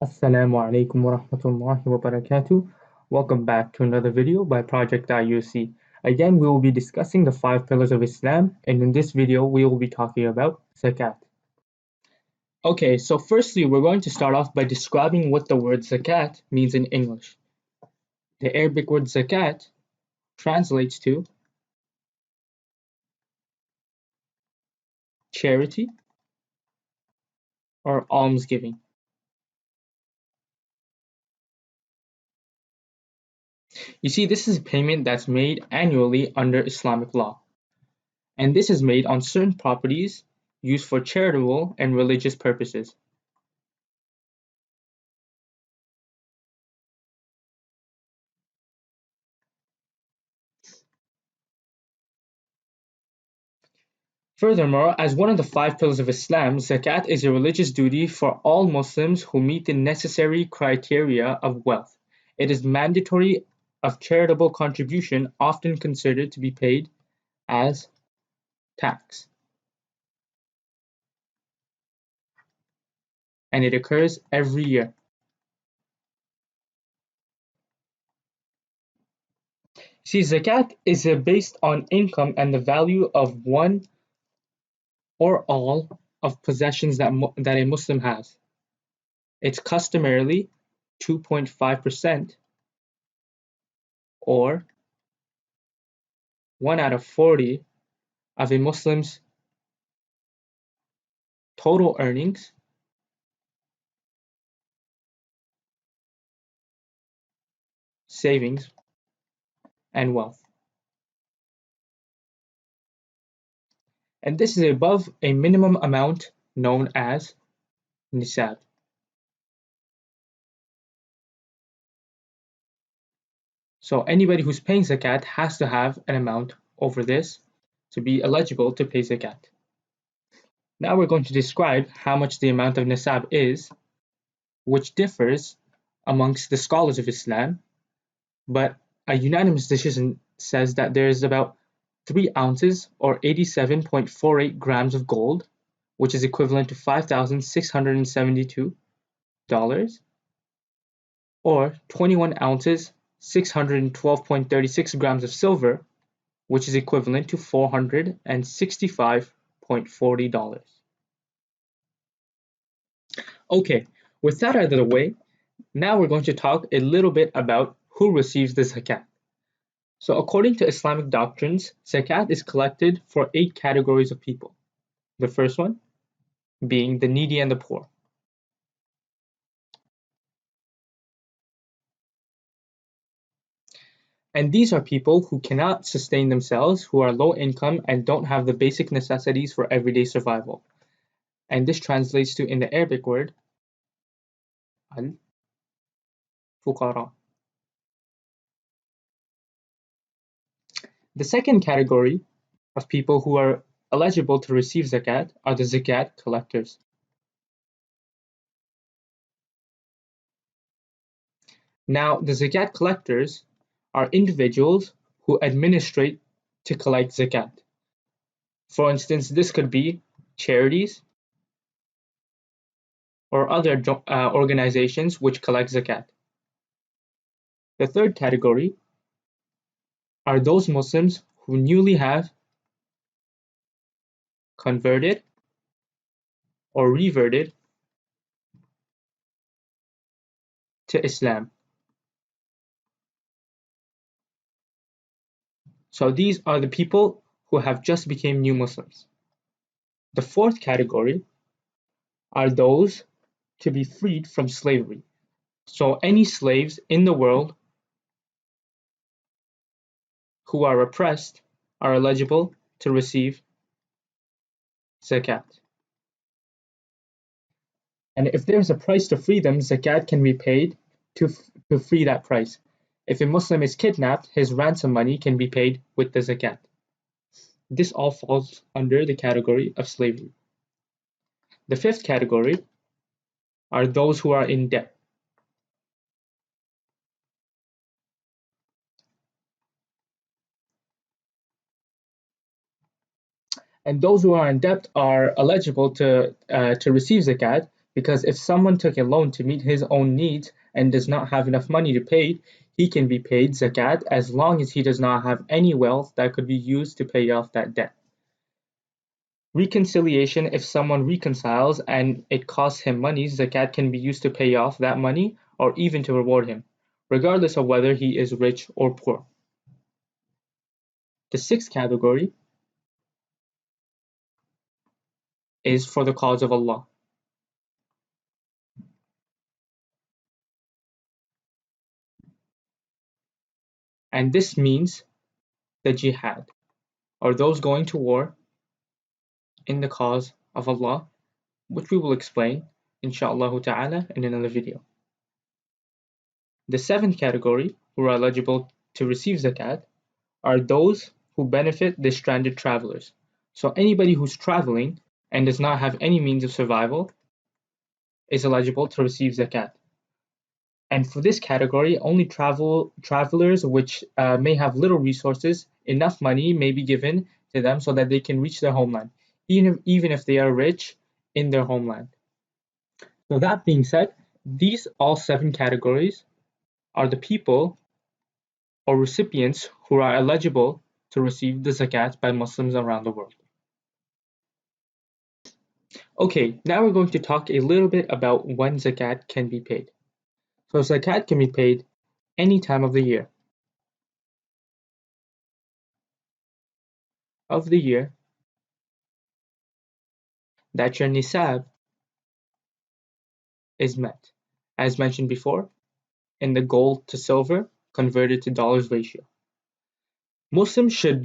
Assalamu alaikum wa rahmatullahi wa barakatuh. Welcome back to another video by Project IUC. Again, we will be discussing the 5 pillars of Islam, and in this video, we will be talking about Zakat. Okay, so firstly, we're going to start off by describing what the word Zakat means in English. The Arabic word Zakat translates to charity or almsgiving. You see, this is a payment that's made annually under Islamic law, and this is made on certain properties used for charitable and religious purposes. Furthermore, as one of the 5 pillars of Islam, Zakat is a religious duty for all Muslims who meet the necessary criteria of wealth. It is mandatory of charitable contribution, often considered to be paid as tax, and it occurs every year. See, Zakat is based on income and the value of one or all of possessions that a Muslim has. It's customarily 2.5% or 1 out of 40 of a Muslim's total earnings, savings, and wealth. And this is above a minimum amount known as nisab. So anybody who's paying zakat has to have an amount over this to be eligible to pay zakat. Now we're going to describe how much the amount of nisab is, which differs amongst the scholars of Islam, but a unanimous decision says that there is about 3 ounces or 87.48 grams of gold, which is equivalent to $5,672, or 21 ounces, 612.36 grams of silver, which is equivalent to $465.40. Okay, with that out of the way, now we're going to talk a little bit about who receives the zakat. So according to Islamic doctrines, zakat is collected for 8 categories of people. The first one being the needy and the poor. And these are people who cannot sustain themselves, who are low income and don't have the basic necessities for everyday survival. And this translates to, in the Arabic word, al-fuqara. The second category of people who are eligible to receive zakat are the zakat collectors. Now, the zakat collectors are individuals who administrate to collect zakat. For instance, this could be charities or other organizations which collect zakat. The third category are those Muslims who newly have converted or reverted to Islam. So these are the people who have just become new Muslims. The fourth category are those to be freed from slavery. So any slaves in the world who are oppressed are eligible to receive zakat. And if there's a price to free them, zakat can be paid to free that price. If a Muslim is kidnapped, his ransom money can be paid with the zakat. This all falls under the category of slavery. The fifth category are those who are in debt. And those who are in debt are eligible to receive zakat Because if someone took a loan to meet his own needs and does not have enough money to pay, he can be paid zakat as long as he does not have any wealth that could be used to pay off that debt. Reconciliation: if someone reconciles and it costs him money, zakat can be used to pay off that money or even to reward him, regardless of whether he is rich or poor. The sixth category is for the cause of Allah. And this means the jihad, or those going to war in the cause of Allah, which we will explain, inshallah ta'ala, in another video. The seventh category who are eligible to receive zakat are those who benefit the stranded travelers. So anybody who's traveling and does not have any means of survival is eligible to receive zakat. And for this category, only travelers which may have little resources, enough money may be given to them so that they can reach their homeland, even if they are rich in their homeland. So that being said, these all seven categories are the people or recipients who are eligible to receive the zakat by Muslims around the world. Okay, now we're going to talk a little bit about when zakat can be paid. So zakat can be paid any time of the year. That your nisab is met, as mentioned before, in the gold to silver converted to dollars ratio. Muslims should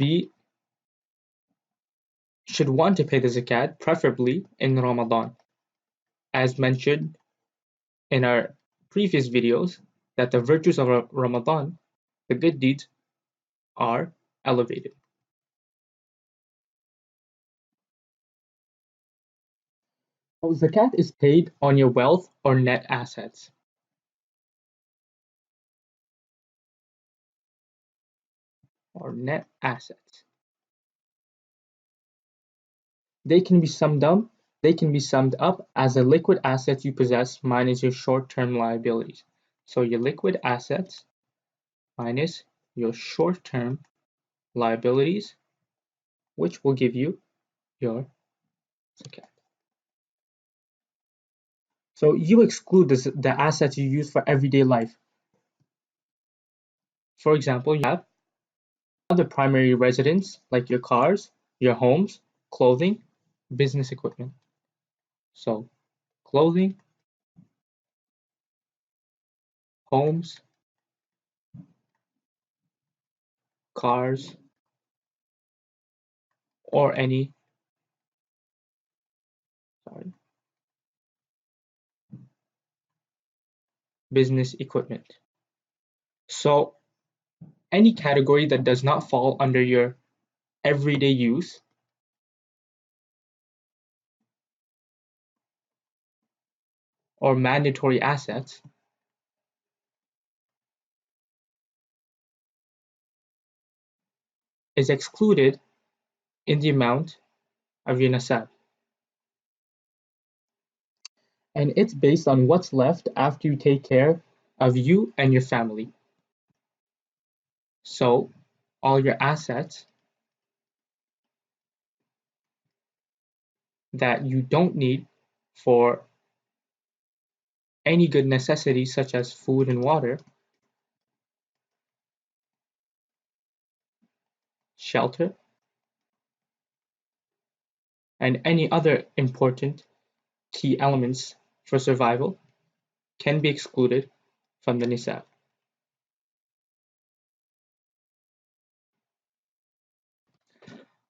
want to pay the zakat, preferably in Ramadan, as mentioned in our previous videos, that the virtues of Ramadan, the good deeds, are elevated. So zakat is paid on your wealth or net assets. They can be summed up as the liquid assets you possess minus your short-term liabilities. So your liquid assets minus your short-term liabilities, which will give you your zakat. So you exclude the assets you use for everyday life. For example, you have other primary residence like your cars, your homes, clothing, business equipment. So clothing, homes, cars, or any business equipment. So any category that does not fall under your everyday use or mandatory assets is excluded in the amount of your nasab. And it's based on what's left after you take care of you and your family. So all your assets that you don't need for any good necessities such as food and water, shelter, and any other important key elements for survival can be excluded from the nisab.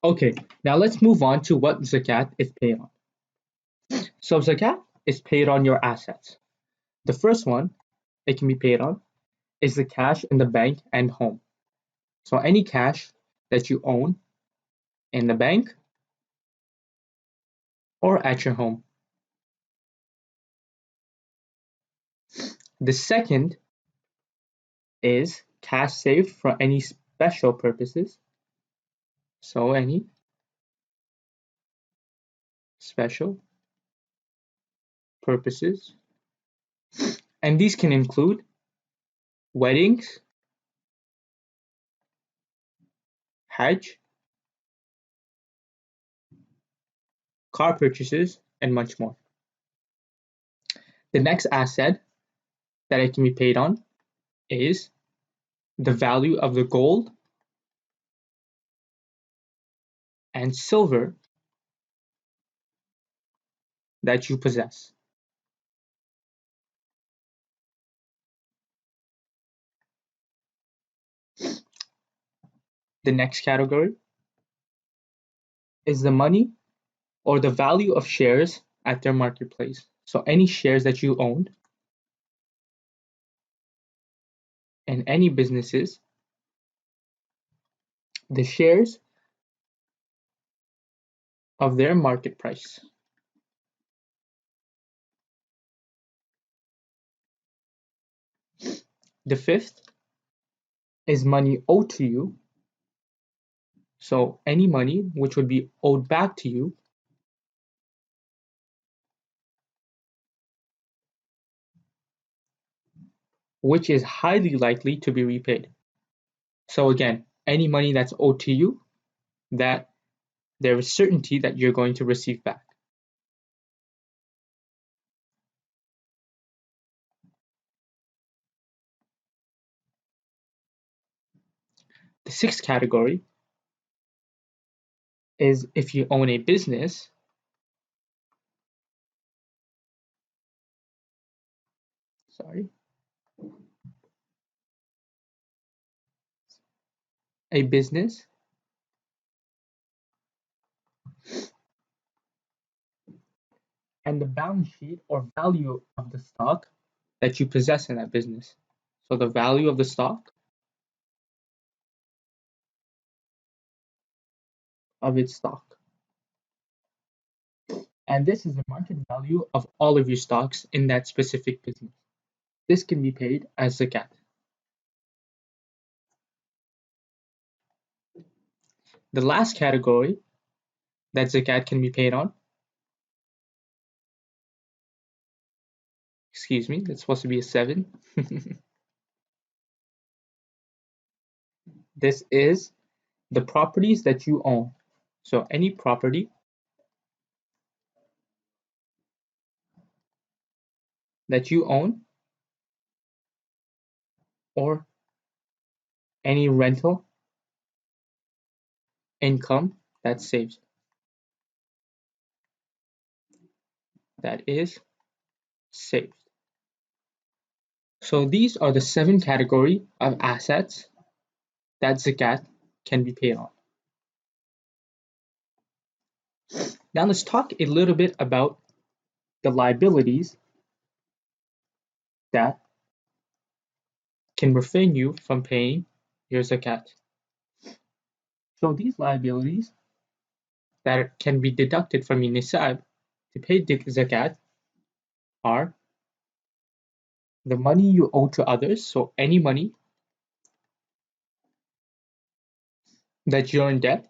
Okay, now let's move on to what zakat is paid on. So zakat is paid on your assets. The first one it can be paid on is the cash in the bank and home. So any cash that you own in the bank or at your home. The second is cash saved for any special purposes. So any special purposes, and these can include weddings, Hajj, car purchases, and much more. The next asset that it can be paid on is the value of the gold and silver that you possess. The next category is the money or the value of shares at their marketplace. So any shares that you owned in any businesses, the shares of their market price. The fifth is money owed to you. So any money which would be owed back to you, which is highly likely to be repaid. So again, any money that's owed to you that there is certainty that you're going to receive back. The sixth category is if you own a business, sorry, a business and the balance sheet or value of the stock that you possess in that business. So the value of the stock of its stock. And this is the market value of all of your stocks in that specific business. This can be paid as zakat. The last category that zakat can be paid on, excuse me, that's supposed to be a 7. This is the properties that you own. So any property that you own or any rental income that's saved. That is saved. So these are the 7 category of assets that zakat can be paid on. Now let's talk a little bit about the liabilities that can refrain you from paying your zakat. So these liabilities that can be deducted from your nisab to pay zakat are the money you owe to others, so any money that you're in debt,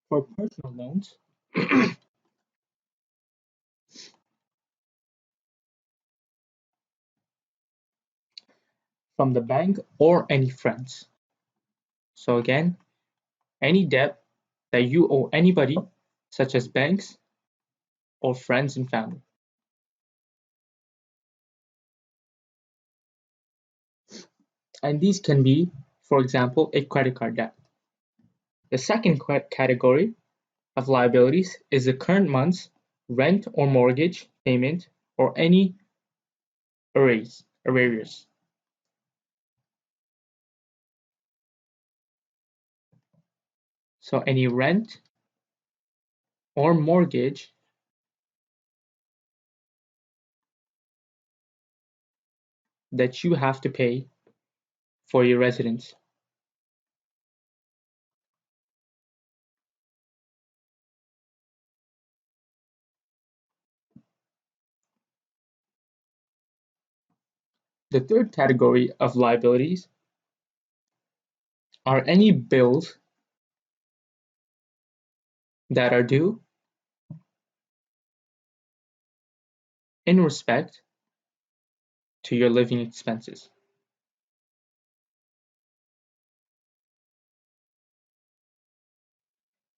for personal loans, from the bank or any friends. So again, any debt that you owe anybody, such as banks or friends and family. And these can be, for example, a credit card debt. The second category of liabilities is the current month's rent or mortgage payment or any arrears. So any rent or mortgage that you have to pay for your residence. The third category of liabilities are any bills that are due in respect to your living expenses.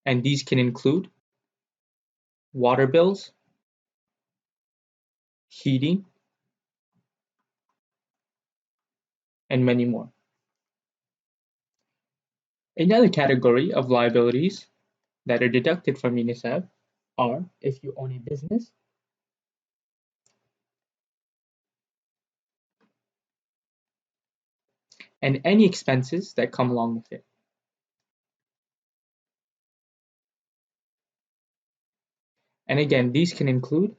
And these can include water bills, heating, and many more. Another category of liabilities that are deducted from your nisab are if you own a business and any expenses that come along with it. And again, these can include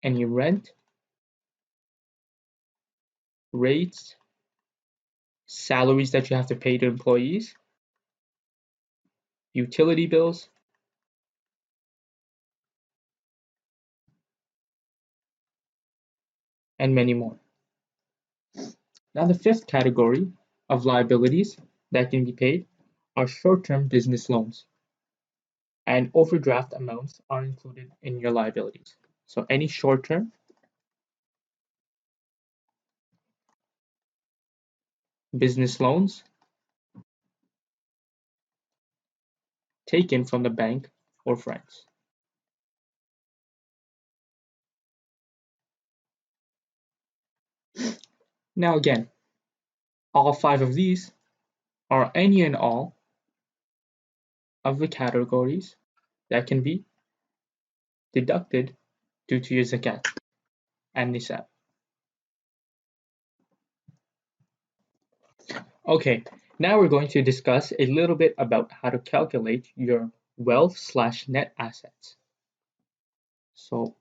any rent, rates, salaries that you have to pay to employees, utility bills, and many more. Now, the fifth category of liabilities that can be paid are short-term business loans, and overdraft amounts are included in your liabilities. So any short-term business loans taken from the bank or friends. Now again, all five of these are any and all of the categories that can be deducted due to your zakat and nisab. Okay, now we're going to discuss a little bit about how to calculate your wealth slash net assets. So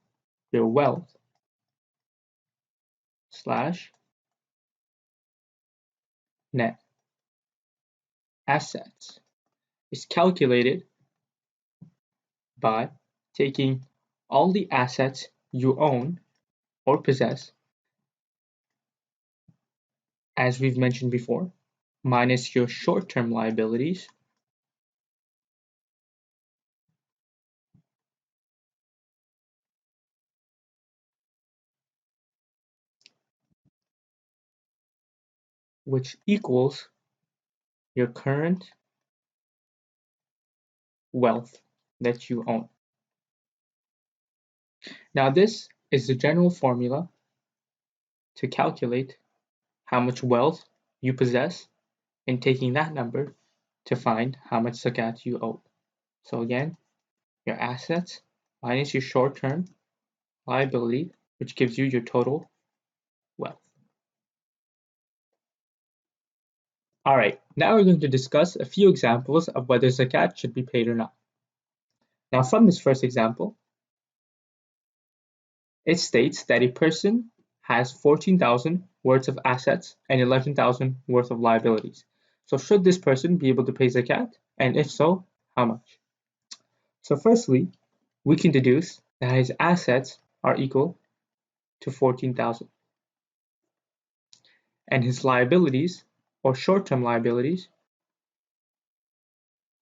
your wealth slash net assets is calculated by taking all the assets you own or possess, as we've mentioned before, minus your short-term liabilities, which equals your current wealth that you own. Now, this is the general formula to calculate how much wealth you possess and taking that number to find how much zakat you owe. So again, your assets minus your short-term liability, which gives you your total wealth. All right, now we're going to discuss a few examples of whether zakat should be paid or not. Now, from this first example, it states that a person has 14,000 worth of assets and 11,000 worth of liabilities. So should this person be able to pay zakat? And if so, how much? So firstly, we can deduce that his assets are equal to 14,000 and his liabilities or short-term liabilities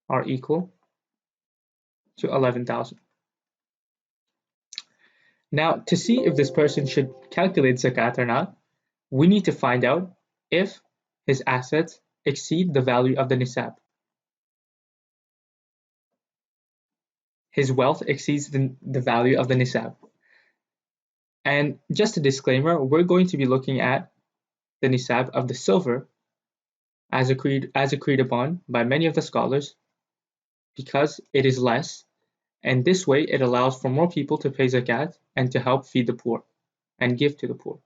are equal to 11,000. Now, to see if this person should calculate zakat or not, we need to find out if his assets exceed the value of the nisab. His wealth exceeds the value of the nisab. And just a disclaimer, we're going to be looking at the nisab of the silver as agreed upon by many of the scholars because it is less, and this way it allows for more people to pay zakat and to help feed the poor and give to the poor.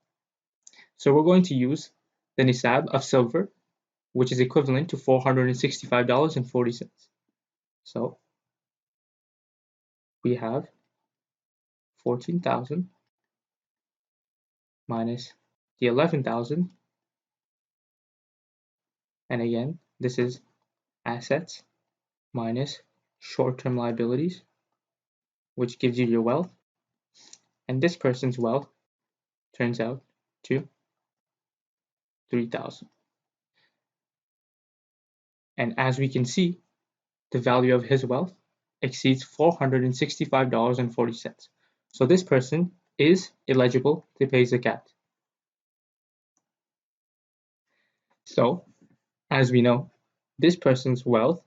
So we're going to use the nisab of silver, which is equivalent to $465.40. So we have 14,000 minus the 11,000, and again, this is assets minus short-term liabilities, which gives you your wealth, and this person's wealth turns out to 3,000. And as we can see, the value of his wealth exceeds $465.40. So this person is eligible to pay zakat. So, as we know, this person's wealth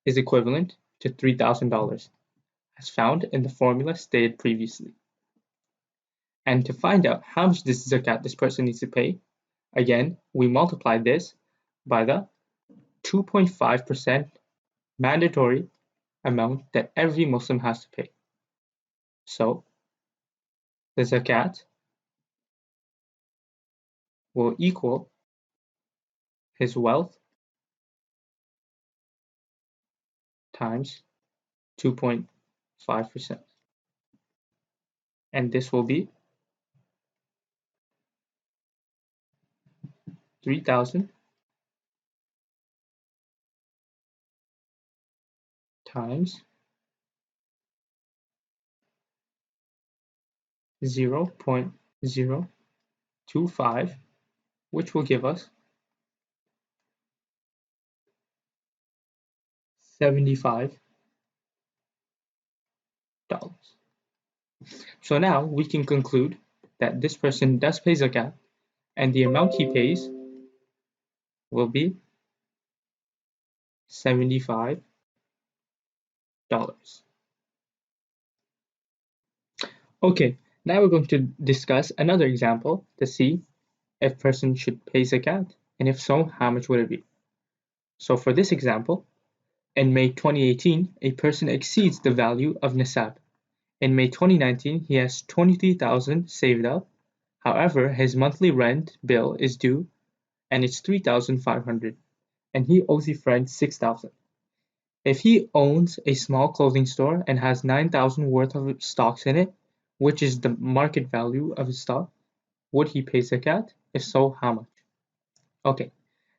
is equivalent to $3,000, as found in the formula stated previously. And to find out how much this zakat this person needs to pay, again, we multiply this by the 2.5% mandatory amount that every Muslim has to pay. So the zakat will equal his wealth times 2.5%. And this will be 3,000 times 0.025, which will give us $75. So now we can conclude that this person does pay zakat, and the amount he pays will be $75. Okay, now we're going to discuss another example to see if person should pay zakat, and if so, how much would it be? So for this example, in May 2018, a person exceeds the value of nisab. In May 2019, he has 23,000 saved up. However, his monthly rent bill is due and it's 3,500, and he owes a friend 6,000. If he owns a small clothing store and has 9,000 worth of stocks in it, which is the market value of his stock, would he pay zakat? If so, how much? Okay,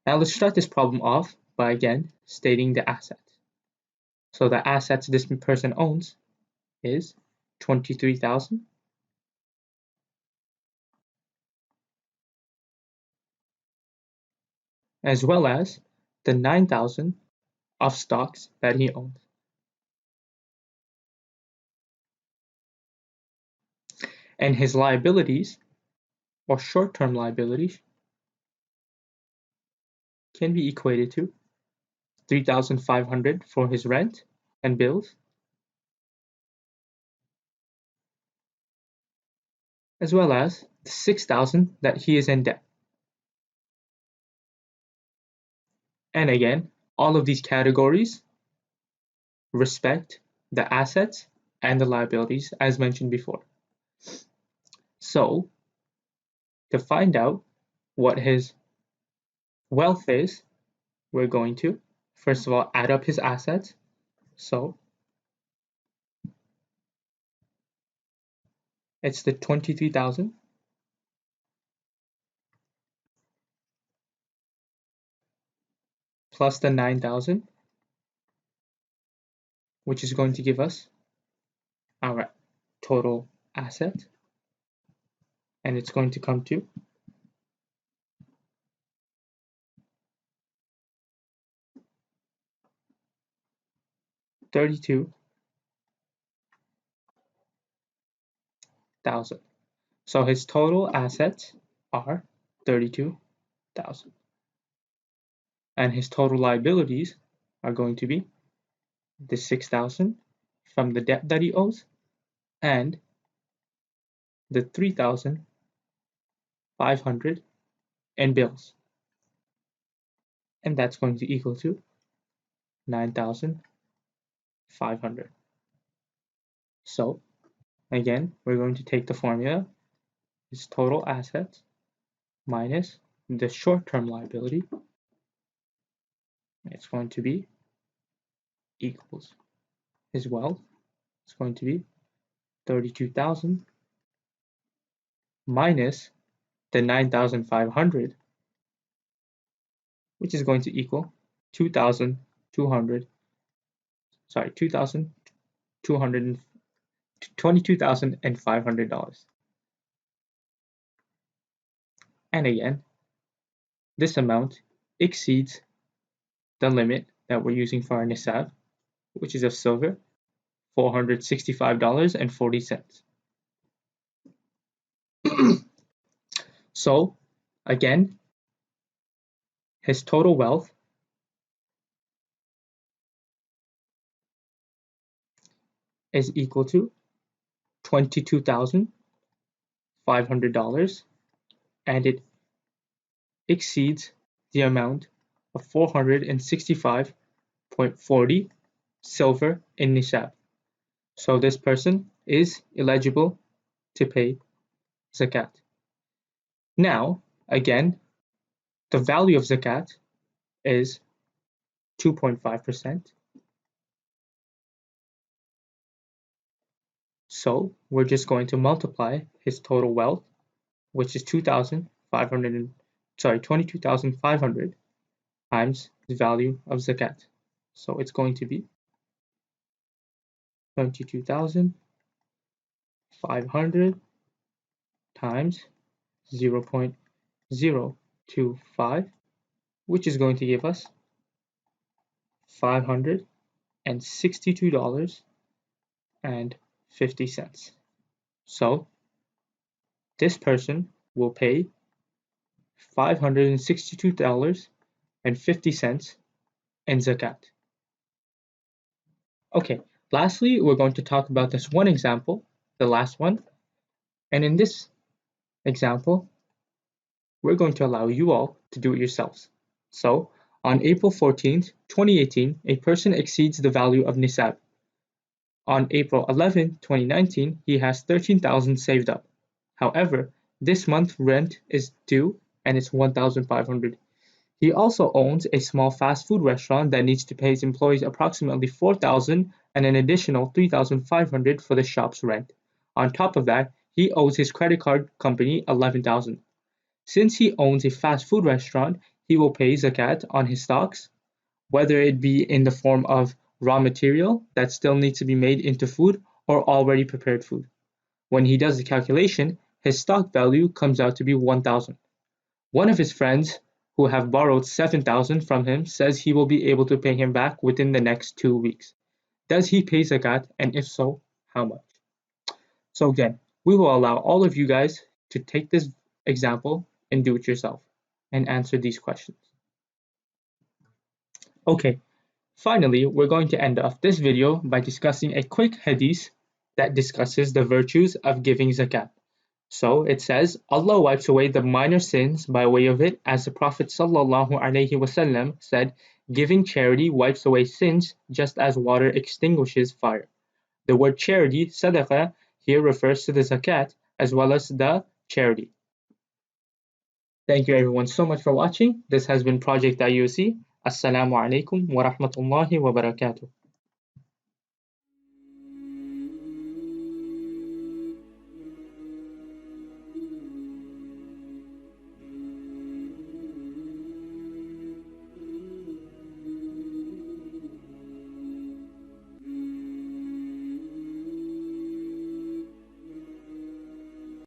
now let's start this problem off by again stating the assets. So the assets this person owns is 23,000 as well as the 9,000 of stocks that he owns. And his liabilities or short-term liabilities can be equated to 3,500 for his rent and bills, as well as the 6,000 that he is in debt. And again, all of these categories respect the assets and the liabilities as mentioned before. So, to find out what his wealth is, we're going to, first of all, add up his assets. So, it's the 23,000 plus the 9,000, which is going to give us our total asset, and it's going to come to 32,000. So his total assets are 32,000. And his total liabilities are going to be the 6,000 from the debt that he owes and the 3,500 in bills. And that's going to equal to 9,500. So again, we're going to take the formula, his total assets minus the short-term liability. It's going to be equals his wealth. It's going to be 32,000 minus the 9,500, which is going to equal 2,200, sorry, 2,200, $22,500. And again, this amount exceeds the limit that we're using for our nisab, which is of silver, $465.40. So, again, his total wealth is equal to $22,500, and it exceeds the amount of 465.40 silver in nisab. So this person is eligible to pay zakat. Now, again, the value of zakat is 2.5%. So we're just going to multiply his total wealth, which is 22,500 times the value of zakat. So it's going to be 22,500 times 0.025, which is going to give us $562.50. So this person will pay $562.50 in zakat. Okay, lastly, we're going to talk about this one example, the last one. And in this example, we're going to allow you all to do it yourselves. So, on April 14th, 2018, a person exceeds the value of nisab. On April 11th, 2019, he has 13,000 saved up. However, this month rent is due and it's 1,500. He also owns a small fast food restaurant that needs to pay his employees approximately 4,000 and an additional 3,500 for the shop's rent. On top of that, he owes his credit card company 11,000. Since he owns a fast food restaurant, he will pay zakat on his stocks, whether it be in the form of raw material that still needs to be made into food or already prepared food. When he does the calculation, his stock value comes out to be 1,000. One of his friends who have borrowed 7,000 from him says he will be able to pay him back within the next 2 weeks. Does he pay zakat, and if so, how much? So again, we will allow all of you guys to take this example and do it yourself and answer these questions. Okay, finally, we're going to end off this video by discussing a quick hadith that discusses the virtues of giving zakat. So it says, Allah wipes away the minor sins by way of it, as the Prophet ﷺ said, giving charity wipes away sins just as water extinguishes fire. The word charity, sadaqah, here refers to the zakat as well as the charity. Thank you everyone so much for watching. This has been Project IUC. Assalamu alaikum wa rahmatullahi wa barakatuh.